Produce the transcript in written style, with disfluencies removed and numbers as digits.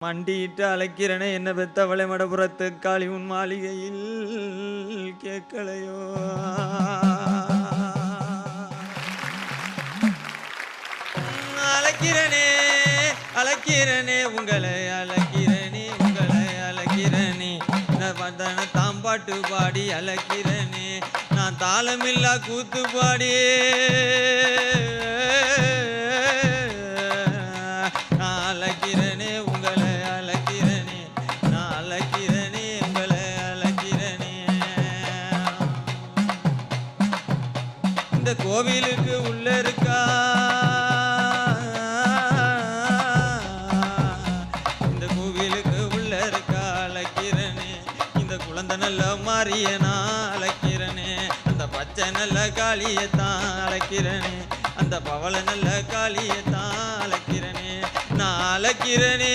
மண்டியிட்டு அழைக்கிறனே என்ன பெத்தவளை மடபுறத்து காளி உன் மாளிகையில் கேட்கலையோ. அழைக்கிறனே அழைக்கிறனே உங்களை அழைக்கிறனே உங்களை அழைக்கிறனே தாம்பாட்டு பாடி அழைக்கிறனே நான் தாளமில்லா கூத்து பாடி நான் அழைக்கிறனே உங்களை அழைக்கிறனே நான் அழைக்கிறனே உங்களை அழைக்கிறனே. இந்த கோவிலுக்கு உள்ள இருக்கா இந்த கோவிலுக்கு உள்ள இருக்கா அழைக்கிறனே இந்த குழந்தை நல்ல மாறிய நான் அழைக்கிறனே அந்த பச்சை நல்ல காளியத்தான் அழைக்கிறனே அந்த பவள நல்ல காளியத்தான் அழைக்கிறனே நான் அழைக்கிறனே.